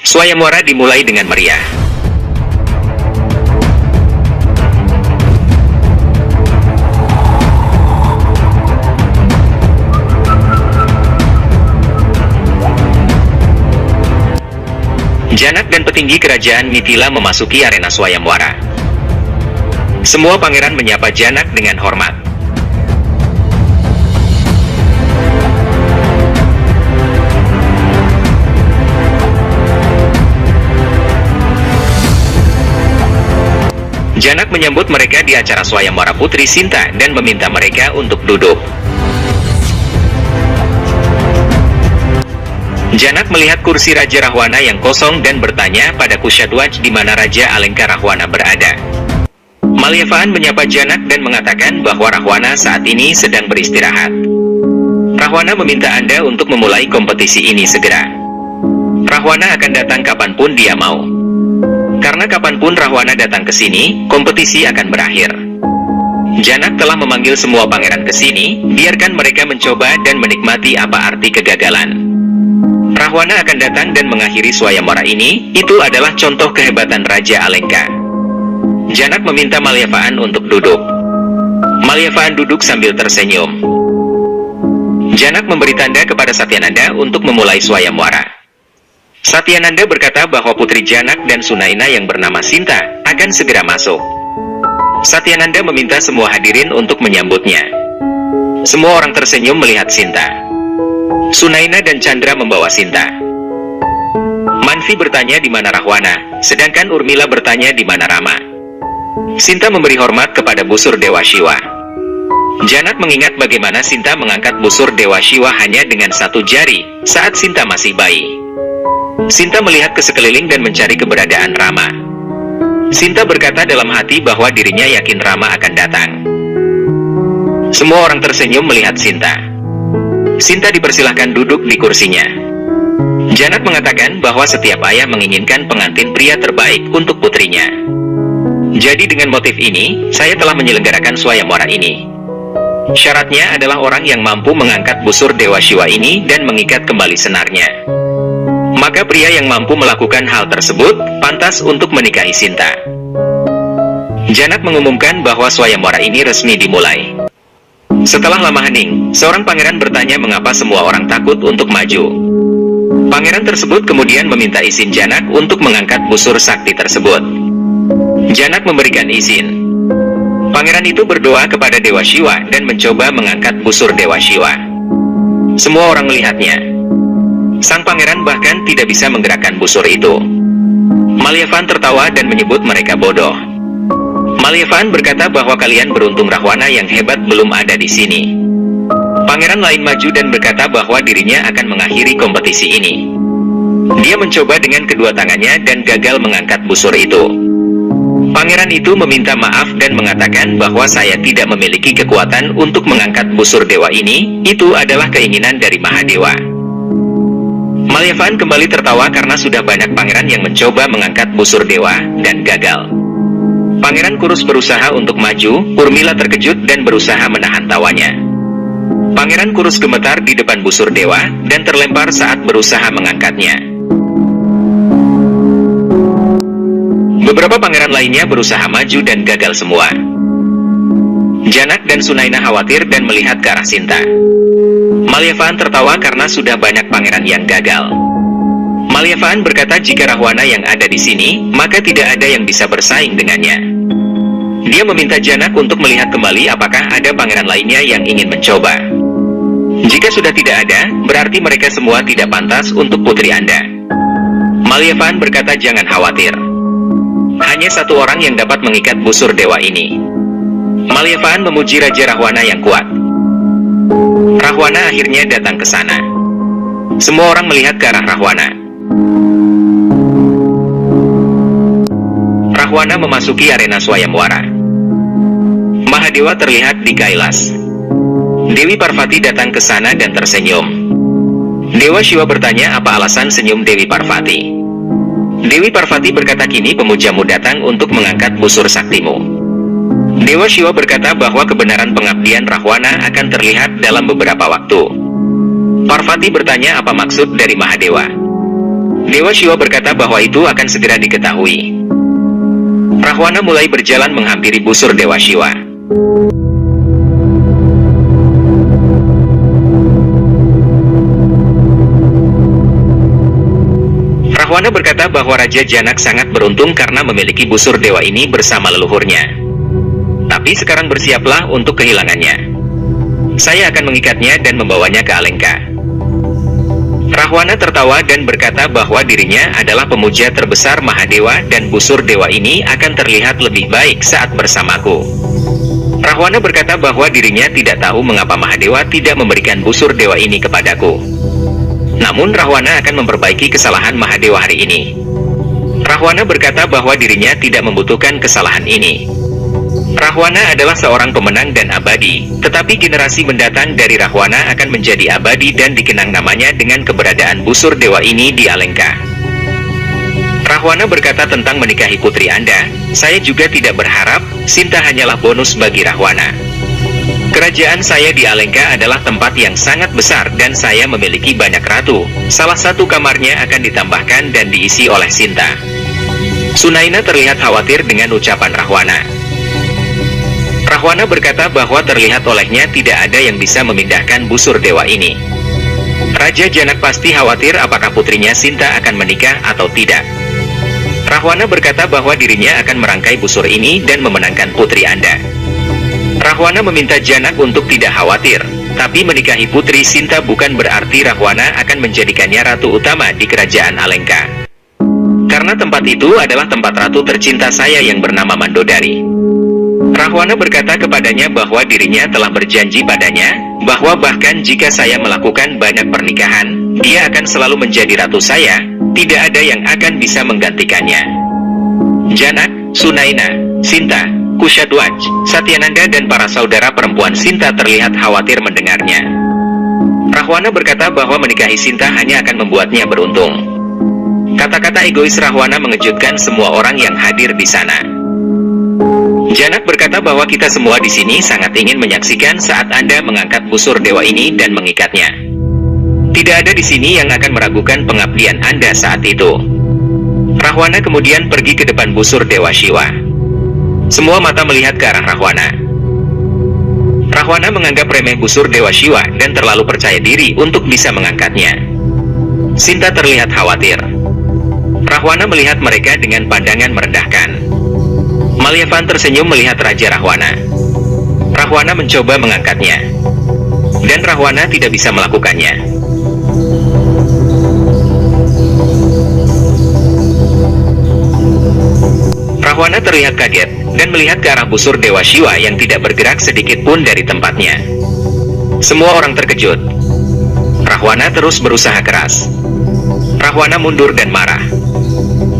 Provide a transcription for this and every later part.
Swayamwara dimulai dengan meriah. Janak dan petinggi kerajaan Mithila memasuki arena Swayamwara. Semua pangeran menyapa Janak dengan hormat. Janak menyambut mereka di acara Swayamwara Putri Sinta dan meminta mereka untuk duduk. Janak melihat kursi Raja Rahwana yang kosong dan bertanya pada Kushadwaj di mana Raja Alengka Rahwana berada. Malyavaan menyapa Janak dan mengatakan bahwa Rahwana saat ini sedang beristirahat. Rahwana meminta Anda untuk memulai kompetisi ini segera. Rahwana akan datang kapanpun dia mau. Karena kapanpun Rahwana datang ke sini, kompetisi akan berakhir. Janak telah memanggil semua pangeran ke sini, biarkan mereka mencoba dan menikmati apa arti kegagalan. Rahwana akan datang dan mengakhiri Swayamwara ini, itu adalah contoh kehebatan Raja Alengka. Janak meminta Malyavaan untuk duduk. Malyavaan duduk sambil tersenyum. Janak memberi tanda kepada Satyananda untuk memulai Swayamwara. Satyananda berkata bahwa putri Janak dan Sunaina yang bernama Sinta akan segera masuk. Satyananda meminta semua hadirin untuk menyambutnya. Semua orang tersenyum melihat Sinta. Sunaina dan Chandra membawa Sinta. Manvi bertanya di mana Rahwana, sedangkan Urmila bertanya di mana Rama. Sinta memberi hormat kepada busur Dewa Shiva. Janak mengingat bagaimana Sinta mengangkat busur Dewa Shiva hanya dengan satu jari saat Sinta masih bayi. Sinta melihat ke sekeliling dan mencari keberadaan Rama. Sinta berkata dalam hati bahwa dirinya yakin Rama akan datang. Semua orang tersenyum melihat Sinta. Sinta dipersilahkan duduk di kursinya. Janak mengatakan bahwa setiap ayah menginginkan pengantin pria terbaik untuk putrinya. Jadi dengan motif ini, saya telah menyelenggarakan Swayamwara ini. Syaratnya adalah orang yang mampu mengangkat busur Dewa Shiva ini dan mengikat kembali senarnya. Maka pria yang mampu melakukan hal tersebut, pantas untuk menikahi Sinta. Janak mengumumkan bahwa Swayamwara ini resmi dimulai. Setelah lama hening, seorang pangeran bertanya mengapa semua orang takut untuk maju. Pangeran tersebut kemudian meminta izin Janak untuk mengangkat busur sakti tersebut. Janak memberikan izin. Pangeran itu berdoa kepada Dewa Shiva dan mencoba mengangkat busur Dewa Shiva. Semua orang melihatnya. Sang pangeran bahkan tidak bisa menggerakkan busur itu. Malyavaan tertawa dan menyebut mereka bodoh. Malyavaan berkata bahwa kalian beruntung Rahwana yang hebat belum ada di sini. Pangeran lain maju dan berkata bahwa dirinya akan mengakhiri kompetisi ini. Dia mencoba dengan kedua tangannya dan gagal mengangkat busur itu. Pangeran itu meminta maaf dan mengatakan bahwa saya tidak memiliki kekuatan untuk mengangkat busur dewa ini, itu adalah keinginan dari Mahadewa. Malyavaan kembali tertawa karena sudah banyak pangeran yang mencoba mengangkat busur dewa dan gagal. Pangeran Kurus berusaha untuk maju, Urmila terkejut dan berusaha menahan tawanya. Pangeran Kurus gemetar di depan busur dewa dan terlempar saat berusaha mengangkatnya. Beberapa pangeran lainnya berusaha maju dan gagal semua. Janak dan Sunaina khawatir dan melihat ke arah Sinta. Malyavaan tertawa karena sudah banyak pangeran yang gagal. Malyavaan berkata jika Rahwana yang ada di sini, maka tidak ada yang bisa bersaing dengannya. Dia meminta Janak untuk melihat kembali apakah ada pangeran lainnya yang ingin mencoba. Jika sudah tidak ada, berarti mereka semua tidak pantas untuk putri Anda. Malyavaan berkata jangan khawatir. Hanya satu orang yang dapat mengikat busur dewa ini. Malyavaan memuji Raja Rahwana yang kuat. Rahwana akhirnya datang ke sana. Semua orang melihat ke arah Rahwana. Rahwana memasuki arena Swayamwara. Mahadewa terlihat di Kailas. Dewi Parvati datang ke sana dan tersenyum. Dewa Shiva bertanya apa alasan senyum Dewi Parvati. Dewi Parvati berkata kini pemujamu datang untuk mengangkat busur saktimu. Dewa Shiva berkata bahwa kebenaran pengabdian Rahwana akan terlihat dalam beberapa waktu. Parvati bertanya apa maksud dari Mahadewa. Dewa Shiva berkata bahwa itu akan segera diketahui. Rahwana mulai berjalan menghampiri busur Dewa Shiva. Rahwana berkata bahwa Raja Janak sangat beruntung karena memiliki busur dewa ini bersama leluhurnya. Tapi sekarang bersiaplah untuk kehilangannya. Saya akan mengikatnya dan membawanya ke Alengka. Rahwana tertawa dan berkata bahwa dirinya adalah pemuja terbesar Mahadewa dan busur dewa ini akan terlihat lebih baik saat bersamaku. Rahwana berkata bahwa dirinya tidak tahu mengapa Mahadewa tidak memberikan busur dewa ini kepadaku. Namun Rahwana akan memperbaiki kesalahan Mahadewa hari ini. Rahwana berkata bahwa dirinya tidak membutuhkan kesalahan ini. Rahwana adalah seorang pemenang dan abadi, tetapi generasi mendatang dari Rahwana akan menjadi abadi dan dikenang namanya dengan keberadaan busur dewa ini di Alengka. Rahwana berkata tentang menikahi putri Anda, saya juga tidak berharap, Sinta hanyalah bonus bagi Rahwana. Kerajaan saya di Alengka adalah tempat yang sangat besar dan saya memiliki banyak ratu. Salah satu kamarnya akan ditambahkan dan diisi oleh Sinta. Sunaina terlihat khawatir dengan ucapan Rahwana. Rahwana berkata bahwa terlihat olehnya tidak ada yang bisa memindahkan busur dewa ini. Raja Janak pasti khawatir apakah putrinya Sinta akan menikah atau tidak. Rahwana berkata bahwa dirinya akan merangkai busur ini dan memenangkan putri Anda. Rahwana meminta Janak untuk tidak khawatir, tapi menikahi putri Sinta bukan berarti Rahwana akan menjadikannya ratu utama di kerajaan Alengka. Karena tempat itu adalah tempat ratu tercinta saya yang bernama Mandodari. Rahwana berkata kepadanya bahwa dirinya telah berjanji padanya, bahwa bahkan jika saya melakukan banyak pernikahan, dia akan selalu menjadi ratu saya, tidak ada yang akan bisa menggantikannya. Janak, Sunaina, Sinta, Kushadwaj, Satyananda dan para saudara perempuan Sinta terlihat khawatir mendengarnya. Rahwana berkata bahwa menikahi Sinta hanya akan membuatnya beruntung. Kata-kata egois Rahwana mengejutkan semua orang yang hadir di sana. Janak berkata bahwa kita semua di sini sangat ingin menyaksikan saat Anda mengangkat busur dewa ini dan mengikatnya. Tidak ada di sini yang akan meragukan pengabdian Anda saat itu. Rahwana kemudian pergi ke depan busur Dewa Shiva. Semua mata melihat ke arah Rahwana. Rahwana menganggap remeh busur Dewa Shiva dan terlalu percaya diri untuk bisa mengangkatnya. Sinta terlihat khawatir. Rahwana melihat mereka dengan pandangan merendahkan. Malyavan tersenyum melihat Raja Rahwana. Rahwana mencoba mengangkatnya, dan Rahwana tidak bisa melakukannya. Rahwana terlihat kaget dan melihat ke arah busur Dewa Shiva yang tidak bergerak sedikit pun dari tempatnya. Semua orang terkejut. Rahwana terus berusaha keras. Rahwana mundur dan marah.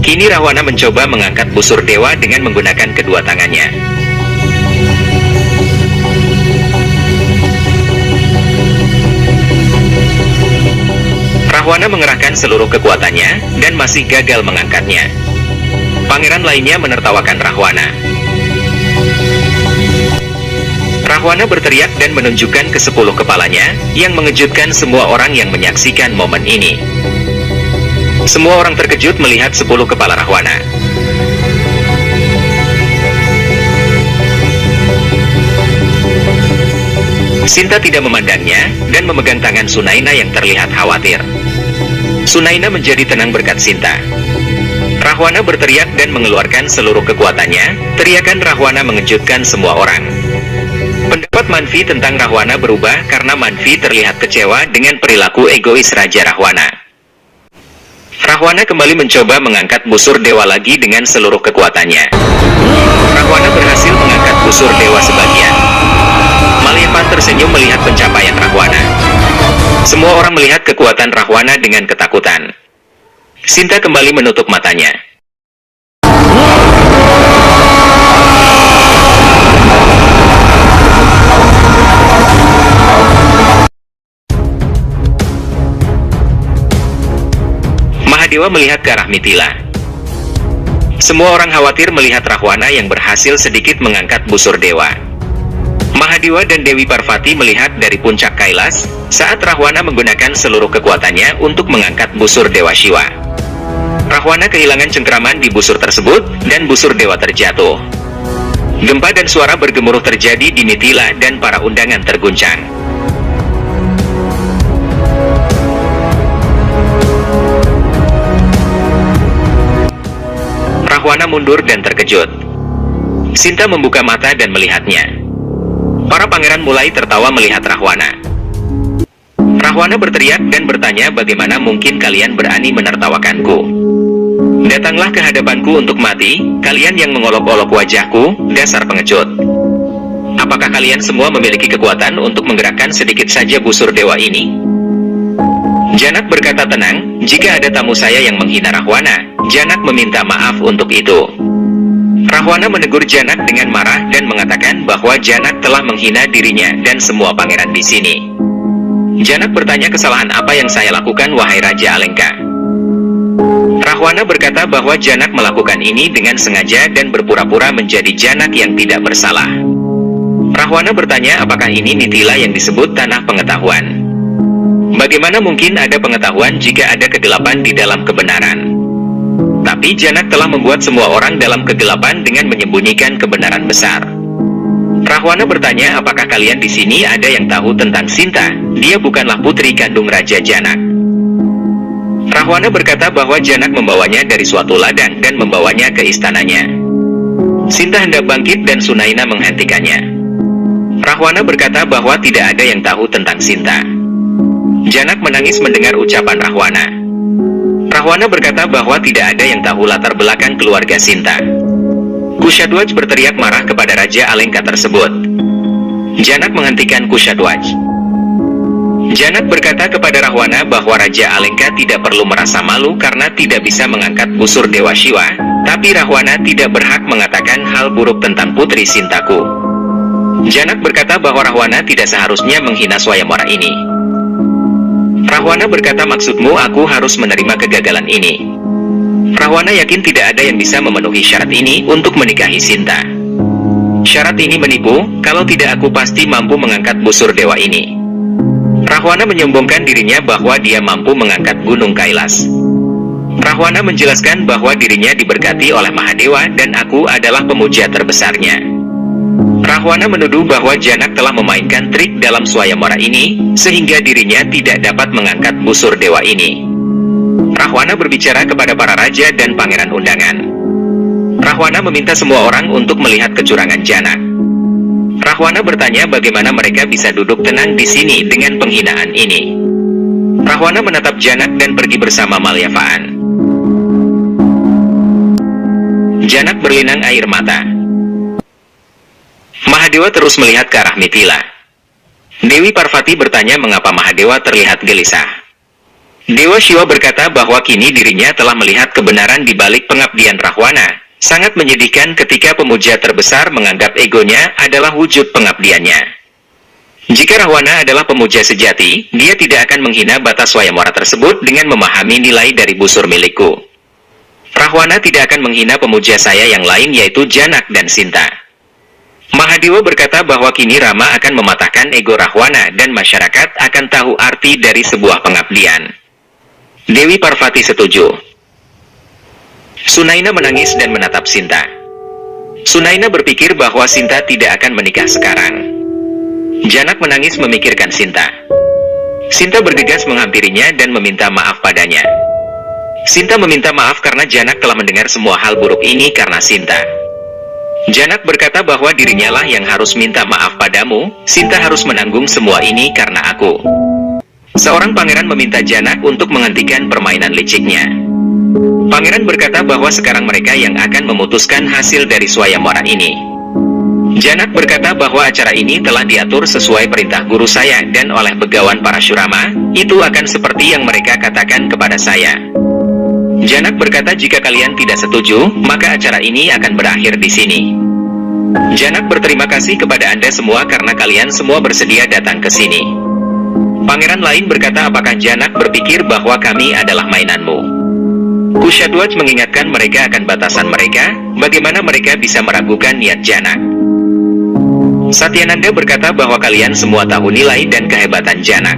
Kini Rahwana mencoba mengangkat busur dewa dengan menggunakan kedua tangannya. Rahwana mengerahkan seluruh kekuatannya dan masih gagal mengangkatnya. Pangeran lainnya menertawakan Rahwana. Rahwana berteriak dan menunjukkan ke 10 kepalanya, yang mengejutkan semua orang yang menyaksikan momen ini. Semua orang terkejut melihat 10 kepala Rahwana. Sinta tidak memandangnya, dan memegang tangan Sunaina yang terlihat khawatir. Sunaina menjadi tenang berkat Sinta. Rahwana berteriak dan mengeluarkan seluruh kekuatannya. Teriakan Rahwana mengejutkan semua orang. Pendapat Manvi tentang Rahwana berubah karena Manvi terlihat kecewa dengan perilaku egois Raja Rahwana. Rahwana kembali mencoba mengangkat busur dewa lagi dengan seluruh kekuatannya. Rahwana berhasil mengangkat busur dewa sebagian. Malyavan tersenyum melihat pencapaian Rahwana. Semua orang melihat kekuatan Rahwana dengan ketakutan. Sinta kembali menutup matanya. Mahadewa melihat ke arah Mithila. Semua orang khawatir melihat Rahwana yang berhasil sedikit mengangkat busur dewa. Mahadewa dan Dewi Parvati melihat dari puncak Kailas, saat Rahwana menggunakan seluruh kekuatannya untuk mengangkat busur Dewa Shiva. Rahwana kehilangan cengkraman di busur tersebut, dan busur dewa terjatuh. Gempa dan suara bergemuruh terjadi di Mithila dan para undangan terguncang. Rahwana mundur dan terkejut. Sinta membuka mata dan melihatnya. Para pangeran mulai tertawa melihat Rahwana. Rahwana berteriak dan bertanya, bagaimana mungkin kalian berani menertawakanku? Datanglah ke hadapanku untuk mati, kalian yang mengolok-olok wajahku, dasar pengecut. Apakah kalian semua memiliki kekuatan untuk menggerakkan sedikit saja busur dewa ini? Janak berkata tenang, jika ada tamu saya yang menghina Rahwana, Janak meminta maaf untuk itu. Rahwana menegur Janak dengan marah dan mengatakan bahwa Janak telah menghina dirinya dan semua pangeran di sini. Janak bertanya, kesalahan apa yang saya lakukan wahai Raja Alengka? Rahwana berkata bahwa Janak melakukan ini dengan sengaja dan berpura-pura menjadi Janak yang tidak bersalah. Rahwana bertanya, apakah ini Mithila yang disebut tanah pengetahuan? Bagaimana mungkin ada pengetahuan jika ada kegelapan di dalam kebenaran? Tapi Janak telah membuat semua orang dalam kegelapan dengan menyembunyikan kebenaran besar. Rahwana bertanya, apakah kalian di sini ada yang tahu tentang Sinta? Dia bukanlah putri kandung Raja Janak. Rahwana berkata bahwa Janak membawanya dari suatu ladang dan membawanya ke istananya. Sinta hendak bangkit dan Sunaina menghentikannya. Rahwana berkata bahwa tidak ada yang tahu tentang Sinta. Janak menangis mendengar ucapan Rahwana. Rahwana berkata bahwa tidak ada yang tahu latar belakang keluarga Sinta. Kushadwaj berteriak marah kepada Raja Alengka tersebut. Janak menghentikan Kushadwaj. Janak berkata kepada Rahwana bahwa Raja Alengka tidak perlu merasa malu karena tidak bisa mengangkat busur Dewa Shiva, tapi Rahwana tidak berhak mengatakan hal buruk tentang putri Sintaku. Janak berkata bahwa Rahwana tidak seharusnya menghina Swayamwara ini. Rahwana berkata, maksudmu aku harus menerima kegagalan ini? Rahwana yakin tidak ada yang bisa memenuhi syarat ini untuk menikahi Sinta. Syarat ini menipu, kalau tidak aku pasti mampu mengangkat busur dewa ini. Rahwana menyombongkan dirinya bahwa dia mampu mengangkat gunung Kailas. Rahwana menjelaskan bahwa dirinya diberkati oleh Mahadewa dan aku adalah pemuja terbesarnya. Rahwana menuduh bahwa Janak telah memainkan trik dalam Swayamwara ini, sehingga dirinya tidak dapat mengangkat busur dewa ini. Rahwana berbicara kepada para raja dan pangeran undangan. Rahwana meminta semua orang untuk melihat kecurangan Janak. Rahwana bertanya bagaimana mereka bisa duduk tenang di sini dengan penghinaan ini. Rahwana menatap Janak dan pergi bersama Malyavaan. Janak berlinang air mata. Mahadewa terus melihat ke arah Mithila. Dewi Parvati bertanya mengapa Mahadewa terlihat gelisah. Dewa Shiva berkata bahwa kini dirinya telah melihat kebenaran di balik pengabdian Rahwana. Sangat menyedihkan ketika pemuja terbesar menganggap egonya adalah wujud pengabdiannya. Jika Rahwana adalah pemuja sejati, dia tidak akan menghina batas Swayamwara tersebut dengan memahami nilai dari busur milikku. Rahwana tidak akan menghina pemuja saya yang lain yaitu Janak dan Sinta. Mahadewa berkata bahwa kini Rama akan mematahkan ego Rahwana dan masyarakat akan tahu arti dari sebuah pengabdian. Dewi Parvati setuju. Sunaina menangis dan menatap Sinta. Sunaina berpikir bahwa Sinta tidak akan menikah sekarang. Janak menangis memikirkan Sinta. Sinta bergegas menghampirinya dan meminta maaf padanya. Sinta meminta maaf karena Janak telah mendengar semua hal buruk ini karena Sinta. Janak berkata bahwa dirinya lah yang harus minta maaf padamu, Sinta harus menanggung semua ini karena aku. Seorang pangeran meminta Janak untuk menghentikan permainan liciknya. Pangeran berkata bahwa sekarang mereka yang akan memutuskan hasil dari Swayamwara ini. Janak berkata bahwa acara ini telah diatur sesuai perintah guru saya dan oleh begawan Parashurama, itu akan seperti yang mereka katakan kepada saya. Janak berkata jika kalian tidak setuju, maka acara ini akan berakhir di sini. Janak berterima kasih kepada Anda semua karena kalian semua bersedia datang ke sini. Pangeran lain berkata apakah Janak berpikir bahwa kami adalah mainanmu? Kushadwaj mengingatkan mereka akan batasan mereka, bagaimana mereka bisa meragukan niat Janak. Satyananda berkata bahwa kalian semua tahu nilai dan kehebatan Janak.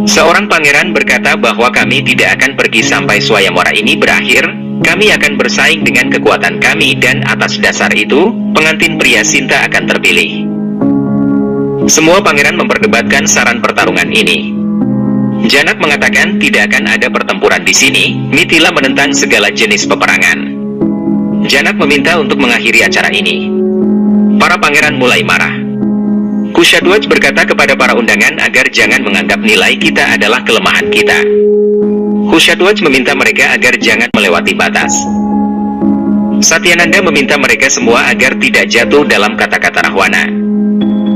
Seorang pangeran berkata bahwa kami tidak akan pergi sampai Swayamwara ini berakhir. Kami akan bersaing dengan kekuatan kami dan atas dasar itu, pengantin pria Sinta akan terpilih. Semua pangeran memperdebatkan saran pertarungan ini. Janak mengatakan tidak akan ada pertempuran di sini. Mithila menentang segala jenis peperangan. Janak meminta untuk mengakhiri acara ini. Para pangeran mulai marah. Kushadwaj berkata kepada para undangan agar jangan menganggap nilai kita adalah kelemahan kita. Kushadwaj meminta mereka agar jangan melewati batas. Satyananda meminta mereka semua agar tidak jatuh dalam kata-kata Rahwana.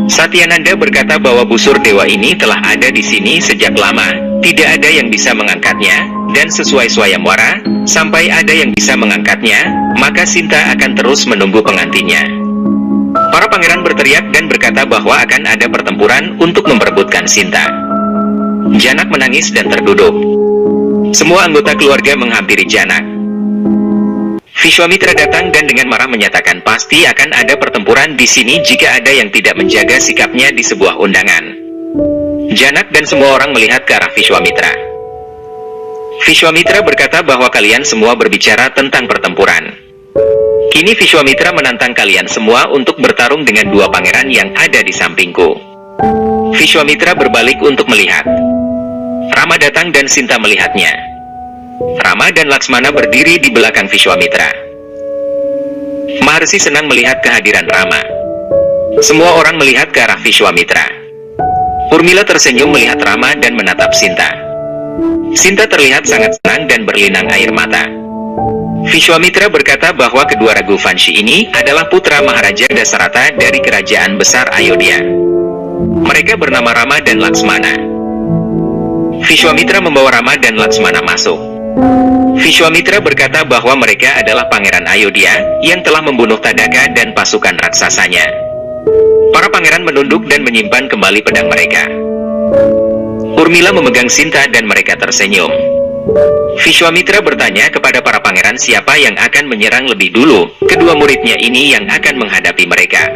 Satyananda berkata bahwa busur dewa ini telah ada di sini sejak lama, tidak ada yang bisa mengangkatnya, dan sesuai Swayamwara, sampai ada yang bisa mengangkatnya, maka Sinta akan terus menunggu pengantinnya. Para pangeran berteriak dan berkata bahwa akan ada pertempuran untuk memperebutkan Sinta. Janak menangis dan terduduk. Semua anggota keluarga menghampiri Janak. Vishwamitra datang dan dengan marah menyatakan pasti akan ada pertempuran di sini jika ada yang tidak menjaga sikapnya di sebuah undangan. Janak dan semua orang melihat ke arah Vishwamitra. Vishwamitra berkata bahwa kalian semua berbicara tentang pertempuran. Kini Vishwamitra menantang kalian semua untuk bertarung dengan dua pangeran yang ada di sampingku. Vishwamitra berbalik untuk melihat. Rama datang dan Sinta melihatnya. Rama dan Laksmana berdiri di belakang Vishwamitra. Maharsi senang melihat kehadiran Rama. Semua orang melihat ke arah Vishwamitra. Urmila tersenyum melihat Rama dan menatap Sinta. Sinta terlihat sangat senang dan berlinang air mata. Vishwamitra berkata bahwa kedua Raghuvanshi ini adalah putra Maharaja Dasarata dari kerajaan besar Ayodhya. Mereka bernama Rama dan Laksmana. Vishwamitra membawa Rama dan Laksmana masuk. Vishwamitra berkata bahwa mereka adalah pangeran Ayodhya yang telah membunuh Tadaka dan pasukan raksasanya. Para pangeran menunduk dan menyimpan kembali pedang mereka. Urmila memegang Sinta dan mereka tersenyum. Vishwamitra bertanya kepada para pangeran siapa yang akan menyerang lebih dulu. Kedua muridnya ini yang akan menghadapi mereka.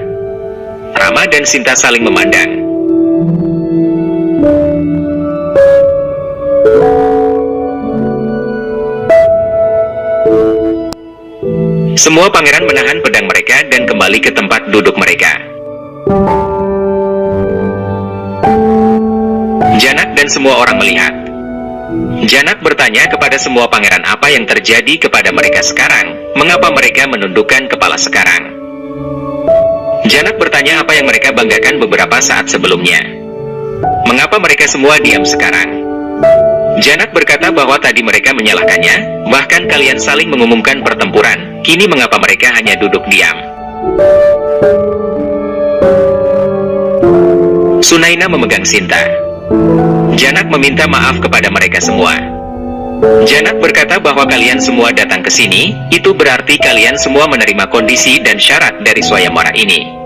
Rama dan Sinta saling memandang. Semua pangeran menahan pedang mereka dan kembali ke tempat duduk mereka. Janak dan semua orang melihat. Janak bertanya kepada semua pangeran apa yang terjadi kepada mereka sekarang, mengapa mereka menundukkan kepala sekarang. Janak bertanya apa yang mereka banggakan beberapa saat sebelumnya. Mengapa mereka semua diam sekarang? Janak berkata bahwa tadi mereka menyalahkannya, bahkan kalian saling mengumumkan pertempuran, kini mengapa mereka hanya duduk diam? Sunaina memegang Sinta. Janak meminta maaf kepada mereka semua. Janak berkata bahwa kalian semua datang ke sini, itu berarti kalian semua menerima kondisi dan syarat dari Swayamwara ini.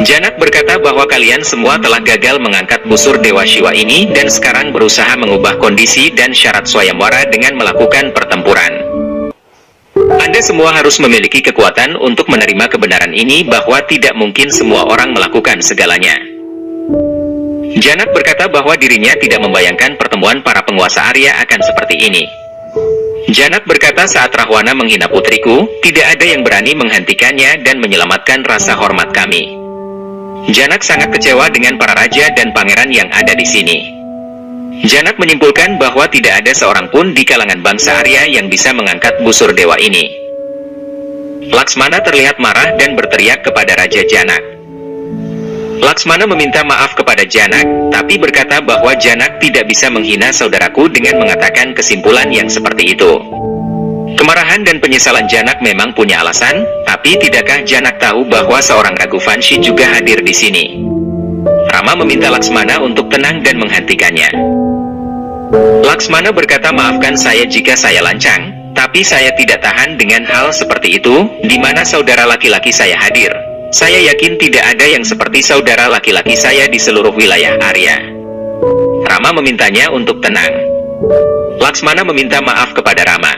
Janak berkata bahwa kalian semua telah gagal mengangkat busur Dewa Shiva ini dan sekarang berusaha mengubah kondisi dan syarat Swayamwara dengan melakukan pertempuran. Anda semua harus memiliki kekuatan untuk menerima kebenaran ini bahwa tidak mungkin semua orang melakukan segalanya. Janak berkata bahwa dirinya tidak membayangkan pertemuan para penguasa Arya akan seperti ini. Janak berkata saat Rahwana menghina putriku, tidak ada yang berani menghentikannya dan menyelamatkan rasa hormat kami. Janak sangat kecewa dengan para raja dan pangeran yang ada di sini. Janak menyimpulkan bahwa tidak ada seorang pun di kalangan bangsa Arya yang bisa mengangkat busur dewa ini. Laksmana terlihat marah dan berteriak kepada Raja Janak. Laksmana meminta maaf kepada Janak, tapi berkata bahwa Janak tidak bisa menghina saudaraku dengan mengatakan kesimpulan yang seperti itu. Kemarahan dan penyesalan Janak memang punya alasan, tapi tidakkah Janak tahu bahwa seorang Raghuvanshi juga hadir di sini? Rama meminta Laksmana untuk tenang dan menghentikannya. Laksmana berkata maafkan saya jika saya lancang, tapi saya tidak tahan dengan hal seperti itu, di mana saudara laki-laki saya hadir. Saya yakin tidak ada yang seperti saudara laki-laki saya di seluruh wilayah Arya. Rama memintanya untuk tenang. Laksmana meminta maaf kepada Rama.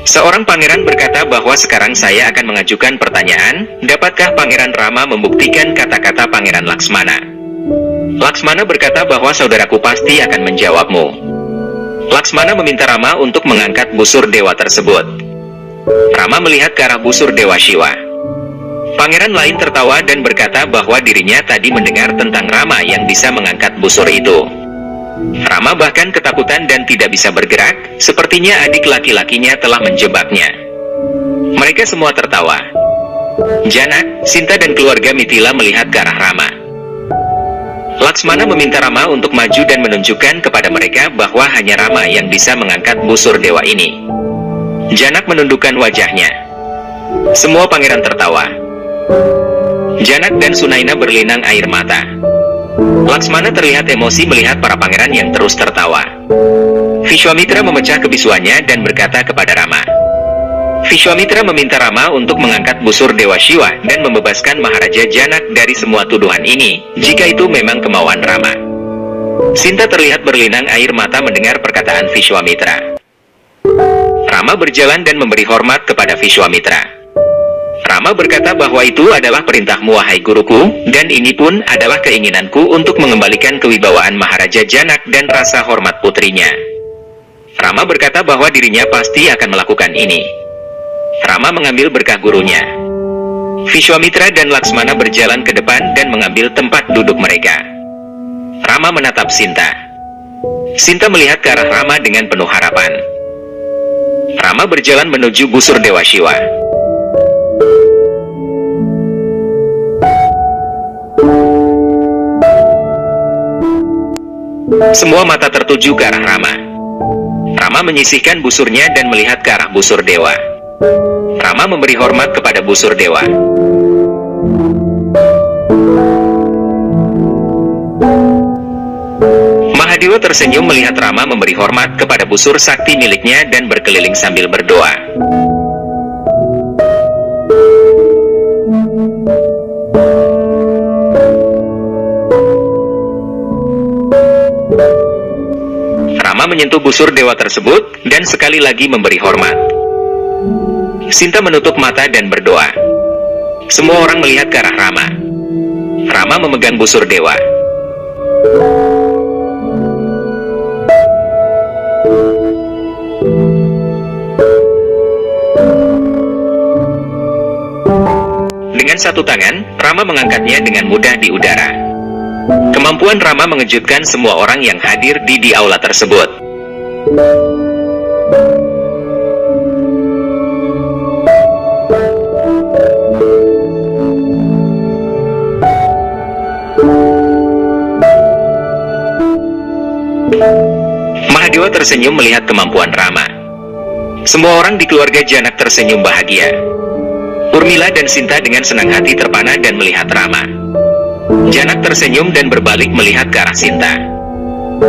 Seorang pangeran berkata bahwa sekarang saya akan mengajukan pertanyaan, dapatkah Pangeran Rama membuktikan kata-kata Pangeran Laksmana? Laksmana berkata bahwa saudaraku pasti akan menjawabmu. Laksmana meminta Rama untuk mengangkat busur dewa tersebut. Rama melihat ke arah busur dewa Shiva. Pangeran lain tertawa dan berkata bahwa dirinya tadi mendengar tentang Rama yang bisa mengangkat busur itu. Rama bahkan ketakutan dan tidak bisa bergerak, sepertinya adik laki-lakinya telah menjebaknya. Mereka semua tertawa. Janak, Sinta dan keluarga Mithila melihat ke arah Rama. Laksmana meminta Rama untuk maju dan menunjukkan kepada mereka bahwa hanya Rama yang bisa mengangkat busur dewa ini. Janak menundukkan wajahnya. Semua pangeran tertawa. Janak dan Sunaina berlinang air mata. Laksmana terlihat emosi melihat para pangeran yang terus tertawa. Vishwamitra memecah kebisuannya dan berkata kepada Rama. Vishwamitra meminta Rama untuk mengangkat busur dewa Shiva dan membebaskan Maharaja Janak dari semua tuduhan ini, jika itu memang kemauan Rama. Sinta terlihat berlinang air mata mendengar perkataan Vishwamitra. Rama berjalan dan memberi hormat kepada Vishwamitra. Rama berkata bahwa itu adalah perintahmu wahai guruku, dan ini pun adalah keinginanku untuk mengembalikan kewibawaan Maharaja Janak dan rasa hormat putrinya. Rama berkata bahwa dirinya pasti akan melakukan ini. Rama mengambil berkah gurunya. Vishwamitra dan Laksmana berjalan ke depan dan mengambil tempat duduk mereka. Rama menatap Sinta. Sinta melihat ke arah Rama dengan penuh harapan. Rama berjalan menuju busur dewa Shiva. Semua mata tertuju ke arah Rama. Rama menyisihkan busurnya dan melihat ke arah busur dewa. Rama memberi hormat kepada busur dewa. Mahadewa tersenyum melihat Rama memberi hormat kepada busur sakti miliknya dan berkeliling sambil berdoa. Rama menyentuh busur dewa tersebut, dan sekali lagi memberi hormat. Sinta menutup mata dan berdoa. Semua orang melihat ke arah Rama. Rama memegang busur dewa. Dengan satu tangan, Rama mengangkatnya dengan mudah di udara. Kemampuan Rama mengejutkan semua orang yang hadir di aula tersebut. Mahadewa tersenyum melihat kemampuan Rama. Semua orang di keluarga Janak tersenyum bahagia. Urmila dan Sinta dengan senang hati terpana dan melihat Rama. Janak tersenyum dan berbalik melihat ke arah Sinta.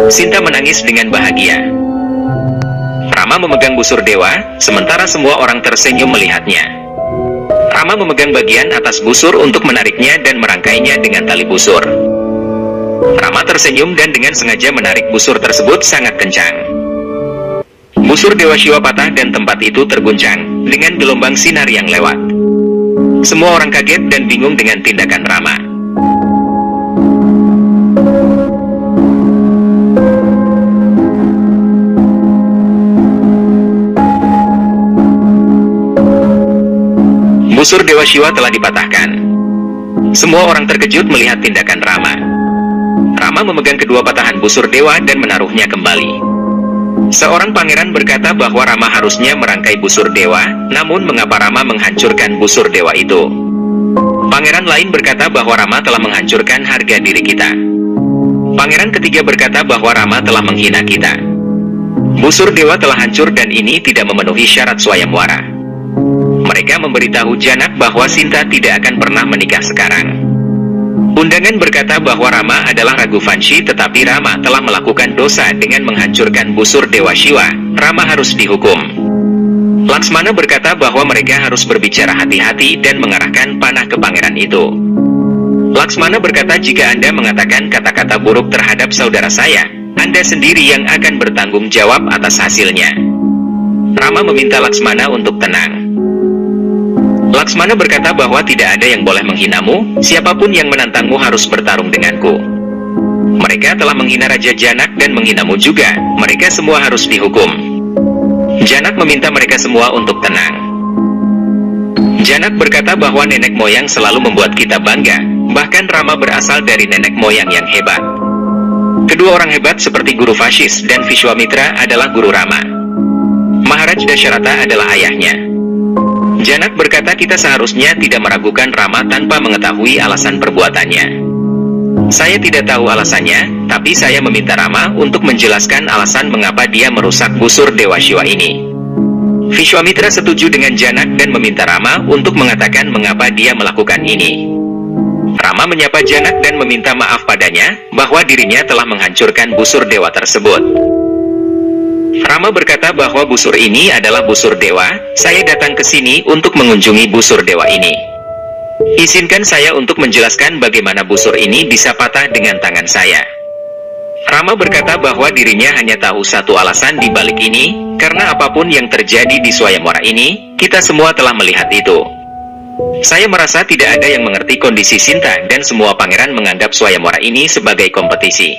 Sinta menangis dengan bahagia. Rama memegang busur dewa, sementara semua orang tersenyum melihatnya. Rama memegang bagian atas busur untuk menariknya dan merangkainya dengan tali busur. Rama tersenyum dan dengan sengaja menarik busur tersebut sangat kencang. Busur dewa Shiva patah dan tempat itu terguncang dengan gelombang sinar yang lewat. Semua orang kaget dan bingung dengan tindakan Rama. Busur dewa Shiva telah dipatahkan. Semua orang terkejut melihat tindakan Rama. Rama memegang kedua patahan busur dewa dan menaruhnya kembali. Seorang pangeran berkata bahwa Rama harusnya merangkai busur dewa, namun mengapa Rama menghancurkan busur dewa itu? Pangeran lain berkata bahwa Rama telah menghancurkan harga diri kita. Pangeran ketiga berkata bahwa Rama telah menghina kita. Busur dewa telah hancur dan ini tidak memenuhi syarat swayamwara. Mereka memberitahu Janak bahwa Sinta tidak akan pernah menikah sekarang. Undangan berkata bahwa Rama adalah Raghuvanshi, tetapi Rama telah melakukan dosa dengan menghancurkan busur dewa Shiva. Rama harus dihukum. Laksmana berkata bahwa mereka harus berbicara hati-hati dan mengarahkan panah ke pangeran itu. Laksmana berkata jika Anda mengatakan kata-kata buruk terhadap saudara saya, Anda sendiri yang akan bertanggung jawab atas hasilnya. Rama meminta Laksmana untuk tenang. Laksmana berkata bahwa tidak ada yang boleh menghinamu, siapapun yang menantangmu harus bertarung denganku. Mereka telah menghina Raja Janak dan menghinamu juga, mereka semua harus dihukum. Janak meminta mereka semua untuk tenang. Janak berkata bahwa nenek moyang selalu membuat kita bangga, bahkan Rama berasal dari nenek moyang yang hebat. Kedua orang hebat seperti Guru Vasis dan Vishwamitra adalah guru Rama. Maharaj Dasharatha adalah ayahnya. Janak berkata kita seharusnya tidak meragukan Rama tanpa mengetahui alasan perbuatannya. Saya tidak tahu alasannya, tapi saya meminta Rama untuk menjelaskan alasan mengapa dia merusak busur Dewa Shiva ini. Vishwamitra setuju dengan Janak dan meminta Rama untuk mengatakan mengapa dia melakukan ini. Rama menyapa Janak dan meminta maaf padanya, bahwa dirinya telah menghancurkan busur dewa tersebut. Rama berkata bahwa busur ini adalah busur dewa, saya datang ke sini untuk mengunjungi busur dewa ini. Izinkan saya untuk menjelaskan bagaimana busur ini bisa patah dengan tangan saya. Rama berkata bahwa dirinya hanya tahu satu alasan di balik ini, karena apapun yang terjadi di Swayamwara ini, kita semua telah melihat itu. Saya merasa tidak ada yang mengerti kondisi Sinta dan semua pangeran menganggap Swayamwara ini sebagai kompetisi.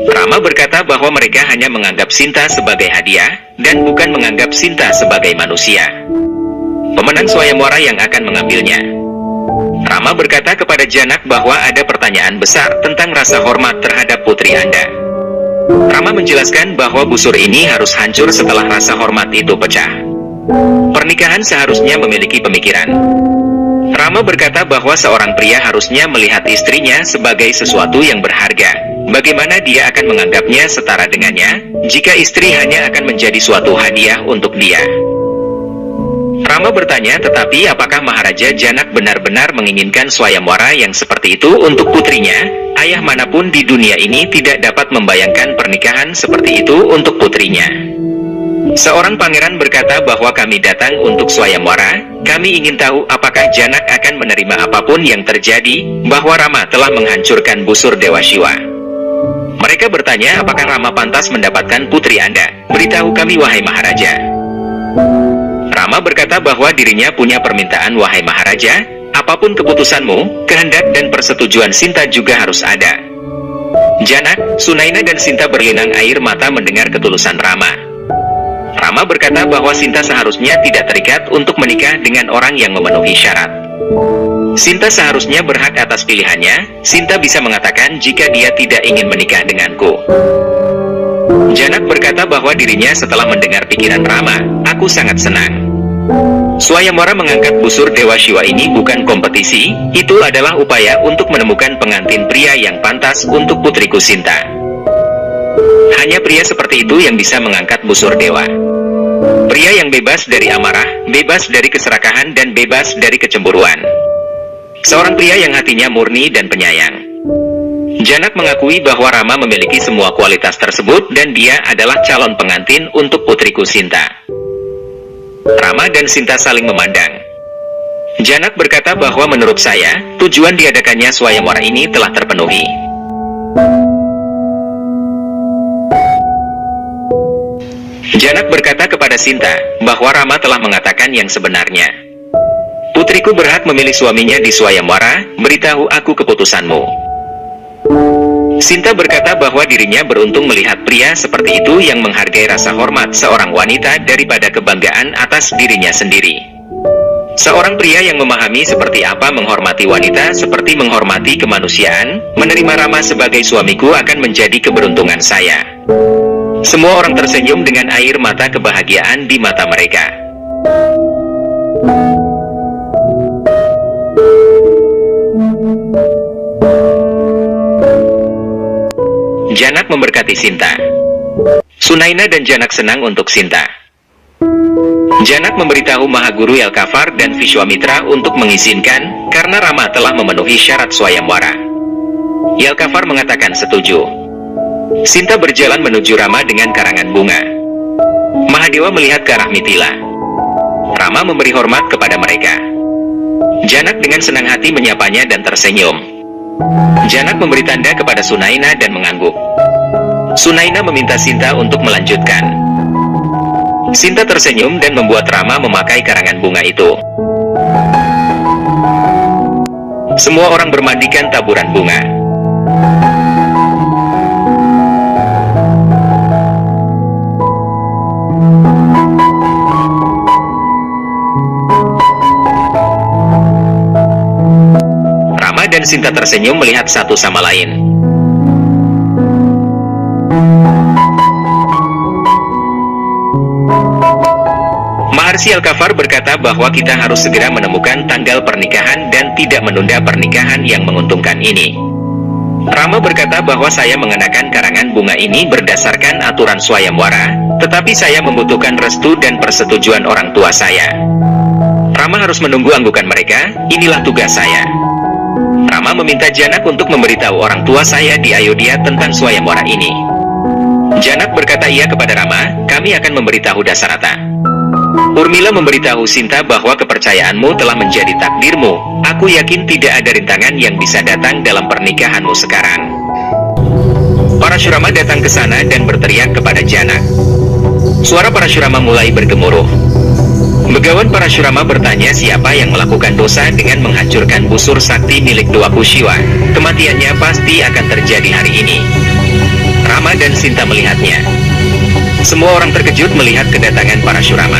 Rama berkata bahwa mereka hanya menganggap Sinta sebagai hadiah, dan bukan menganggap Sinta sebagai manusia. Pemenang Swayamwara yang akan mengambilnya. Rama berkata kepada Janak bahwa ada pertanyaan besar tentang rasa hormat terhadap putri Anda. Rama menjelaskan bahwa busur ini harus hancur setelah rasa hormat itu pecah. Pernikahan seharusnya memiliki pemikiran. Rama berkata bahwa seorang pria harusnya melihat istrinya sebagai sesuatu yang berharga. Bagaimana dia akan menganggapnya setara dengannya, jika istri hanya akan menjadi suatu hadiah untuk dia? Rama bertanya, tetapi apakah Maharaja Janak benar-benar menginginkan Swayamwara yang seperti itu untuk putrinya? Ayah manapun di dunia ini tidak dapat membayangkan pernikahan seperti itu untuk putrinya. Seorang pangeran berkata bahwa kami datang untuk Swayamwara, kami ingin tahu apakah Janak akan menerima apapun yang terjadi, bahwa Rama telah menghancurkan busur Dewa Shiva. Mereka bertanya apakah Rama pantas mendapatkan putri Anda, beritahu kami wahai Maharaja. Rama berkata bahwa dirinya punya permintaan wahai Maharaja, apapun keputusanmu, kehendak dan persetujuan Sinta juga harus ada. Janak, Sunaina dan Sinta berlinang air mata mendengar ketulusan Rama. Rama berkata bahwa Sinta seharusnya tidak terikat untuk menikah dengan orang yang memenuhi syarat. Sinta seharusnya berhak atas pilihannya. Sinta bisa mengatakan jika dia tidak ingin menikah denganku. Janak berkata bahwa dirinya setelah mendengar pikiran Rama, aku sangat senang. Swayamwara mengangkat busur Dewa Shiva ini bukan kompetisi, itu adalah upaya untuk menemukan pengantin pria yang pantas untuk putriku Sinta. Hanya pria seperti itu yang bisa mengangkat busur dewa. Pria yang bebas dari amarah, bebas dari keserakahan dan bebas dari kecemburuan. Seorang pria yang hatinya murni dan penyayang. Janak mengakui bahwa Rama memiliki semua kualitas tersebut dan dia adalah calon pengantin untuk putriku Sinta. Rama dan Sinta saling memandang. Janak berkata bahwa menurut saya, tujuan diadakannya Swayamwara ini telah terpenuhi. Janak berkata kepada Sinta, bahwa Rama telah mengatakan yang sebenarnya. Putriku berhak memilih suaminya di Swayamwara, beritahu aku keputusanmu. Sinta berkata bahwa dirinya beruntung melihat pria seperti itu yang menghargai rasa hormat seorang wanita daripada kebanggaan atas dirinya sendiri. Seorang pria yang memahami seperti apa menghormati wanita seperti menghormati kemanusiaan, menerima Rama sebagai suamiku akan menjadi keberuntungan saya. Semua orang tersenyum dengan air mata kebahagiaan di mata mereka. Janak memberkati Sinta. Sunaina dan Janak senang untuk Sinta. Janak memberitahu Mahaguru Yelkafar dan Vishwamitra untuk mengizinkan, karena Rama telah memenuhi syarat Swayamwara. Yelkafar mengatakan setuju. Sinta berjalan menuju Rama dengan karangan bunga. Mahadewa melihat ke arah Mithila. Rama memberi hormat kepada mereka. Janak dengan senang hati menyapanya dan tersenyum. Janak memberi tanda kepada Sunaina dan mengangguk. Sunaina meminta Sinta untuk melanjutkan. Sinta tersenyum dan membuat Rama memakai karangan bunga itu. Semua orang bermandikan taburan bunga. Sinta tersenyum melihat satu sama lain. Maharsi Al-Kafar berkata bahwa kita harus segera menemukan tanggal pernikahan dan tidak menunda pernikahan yang menguntungkan ini. Rama berkata bahwa saya mengenakan karangan bunga ini berdasarkan aturan swayamwara, tetapi saya membutuhkan restu dan persetujuan orang tua saya. Rama harus menunggu anggukan mereka, inilah tugas saya. Rama meminta Janak untuk memberitahu orang tua saya di Ayodhya tentang swayamwara ini. Janak berkata iya kepada Rama, kami akan memberitahu Dasarata. Urmila memberitahu Sinta bahwa kepercayaanmu telah menjadi takdirmu. Aku yakin tidak ada rintangan yang bisa datang dalam pernikahanmu sekarang. Parashurama datang ke sana dan berteriak kepada Janak. Suara Parashurama mulai bergemuruh. Begawan Parashurama bertanya siapa yang melakukan dosa dengan menghancurkan busur sakti milik Dewaku Shiva. Kematiannya pasti akan terjadi hari ini. Rama dan Sinta melihatnya. Semua orang terkejut melihat kedatangan Parashurama.